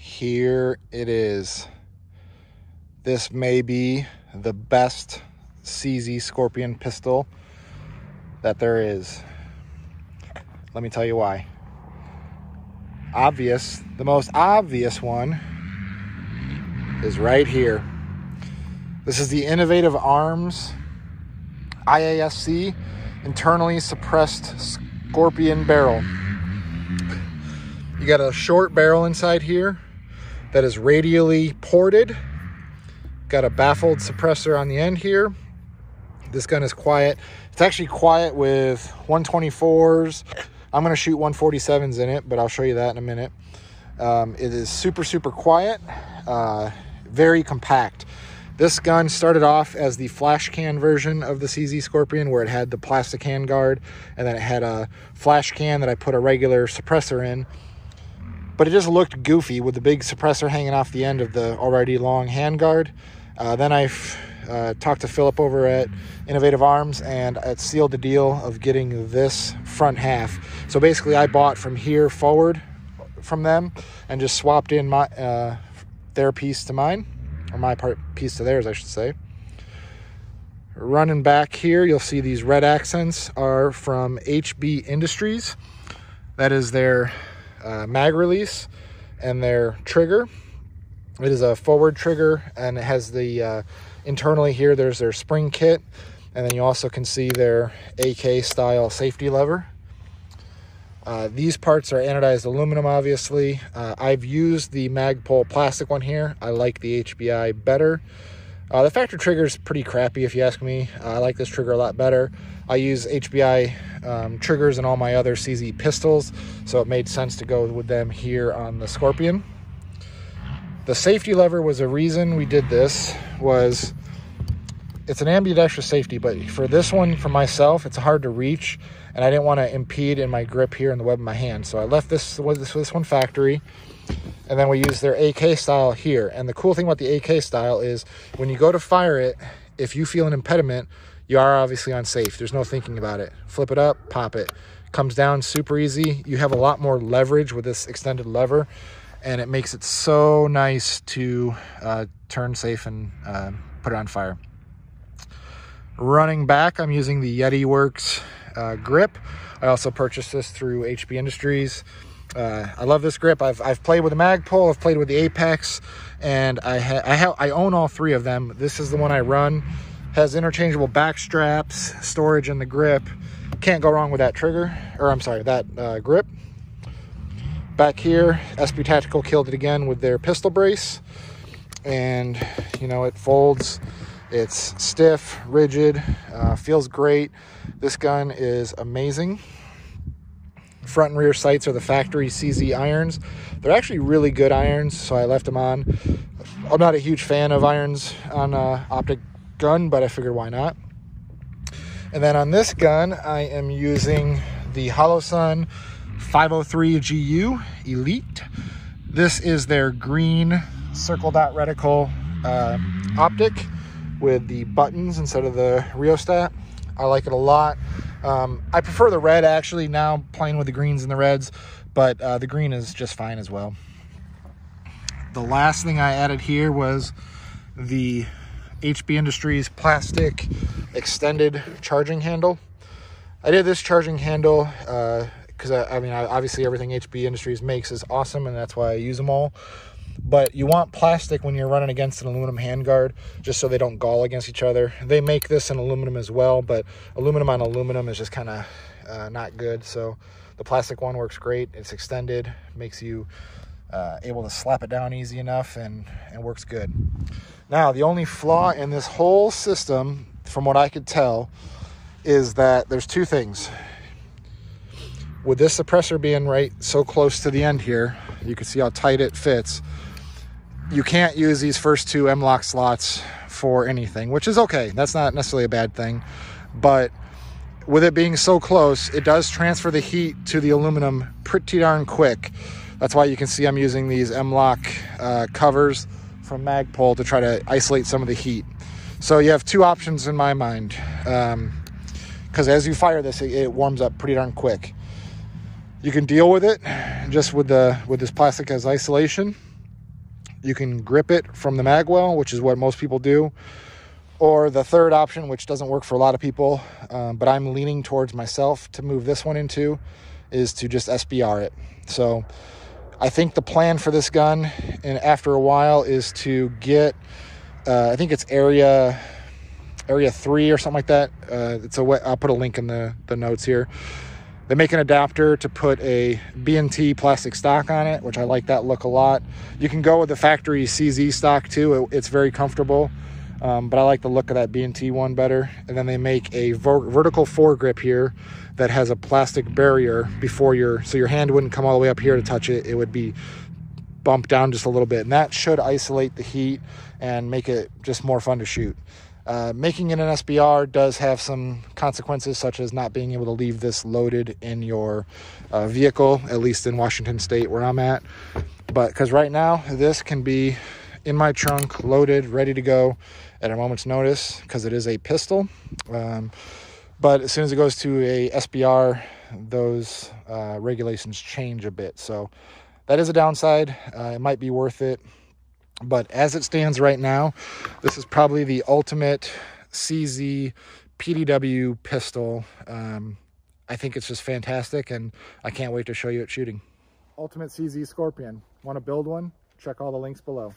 here it is. This may be the best CZ Scorpion pistol that there is. Let me tell you why. The most obvious one is right here. This is the Innovative Arms IASC internally suppressed Scorpion barrel. You got a short barrel inside here that is radially ported. Got a baffled suppressor on the end here. This gun is quiet. It's actually quiet with 124s. I'm going to shoot 147s in it, but I'll show you that in a minute. It is super, super quiet, very compact. This gun started off as the flash can version of the CZ Scorpion, where it had the plastic handguard, and then it had a flash can that I put a regular suppressor in. But it just looked goofy with the big suppressor hanging off the end of the already long handguard. Then I talked to Philip over at Innovative Arms, and it sealed the deal of getting this front half. So basically I bought from here forward from them and just swapped in my their piece to mine, or my piece to theirs, I should say. Running back here, you'll see these red accents are from HB Industries. That is their mag release and their trigger. It is a forward trigger, and it has the internally here, there's their spring kit, and then you also can see their AK style safety lever. These parts are anodized aluminum, obviously. I've used the Magpul plastic one here. I like the HBI better. The factory trigger is pretty crappy, if you ask me. I like this trigger a lot better. I use HBI triggers in all my other CZ pistols, so it made sense to go with them here on the Scorpion. The safety lever was a reason we did this. It's an ambidextrous safety, but for this one, for myself, it's hard to reach, and I didn't want to impede in my grip here in the web of my hand. So I left this one factory, and then we used their AK style here. And the cool thing about the AK style is when you go to fire it, if you feel an impediment, you are obviously unsafe. There's no thinking about it. Flip it up, pop it. Comes down super easy. You have a lot more leverage with this extended lever, and it makes it so nice to turn safe and put it on fire. Running back, I'm using the Yeti Works grip. I also purchased this through HB Industries. I love this grip. I've played with the Magpul, I've played with the Apex, and I own all three of them. This is the one I run. Has interchangeable back straps, storage in the grip. Can't go wrong with that trigger, or I'm sorry, that grip. Back here, SB Tactical killed it again with their pistol brace, and you know, it folds. It's stiff, rigid, feels great. This gun is amazing. Front and rear sights are the factory CZ irons. They're actually really good irons, so I left them on. I'm not a huge fan of irons on an optic gun, but I figured why not. And then on this gun, I am using the Holosun 503 GU Elite. This is their green circle dot reticle optic with the buttons instead of the rheostat. I like it a lot. I prefer the red, actually, now playing with the greens and the reds, but the green is just fine as well. The last thing I added here was the HB Industries plastic extended charging handle. I did this charging handle because I mean, obviously everything HB Industries makes is awesome, and that's why I use them all. But you want plastic when you're running against an aluminum handguard, just so they don't gall against each other. They make this in aluminum as well, but aluminum on aluminum is just kind of not good. So the plastic one works great. It's extended, makes you able to slap it down easy enough, and works good. Now, the only flaw in this whole system, from what I could tell, is that there's two things. With this suppressor being right so close to the end here, you can see how tight it fits. You can't use these first two M-LOK slots for anything, which is okay. That's not necessarily a bad thing. But with it being so close, it does transfer the heat to the aluminum pretty darn quick. That's why you can see I'm using these M-LOK covers from Magpul to try to isolate some of the heat. So you have two options in my mind. Because as you fire this, it warms up pretty darn quick. You can deal with it just with this plastic as isolation, you can grip it from the magwell, which is what most people do. Or the third option, which doesn't work for a lot of people, but I'm leaning towards myself to move this one into, is to just SBR it. So I think the plan for this gun, and after a while, is to get, I think it's area 3 or something like that. I'll put a link in the notes here. They make an adapter to put a B&T plastic stock on it, which I like that look a lot. You can go with the factory CZ stock too. It's very comfortable. But I like the look of that B&T one better. And then they make a vertical foregrip here that has a plastic barrier so your hand wouldn't come all the way up here to touch it. It would be bumped down just a little bit. And that should isolate the heat and make it just more fun to shoot. Making it an SBR does have some consequences, such as not being able to leave this loaded in your vehicle, at least in Washington State where I'm at. But because right now this can be in my trunk, loaded, ready to go at a moment's notice, because it is a pistol. But as soon as it goes to a SBR, those regulations change a bit. So that is a downside. It might be worth it. But as it stands right now, this is probably the ultimate CZ PDW pistol. I think it's just fantastic, and I can't wait to show you it shooting. Ultimate CZ Scorpion. Want to build one? Check all the links below.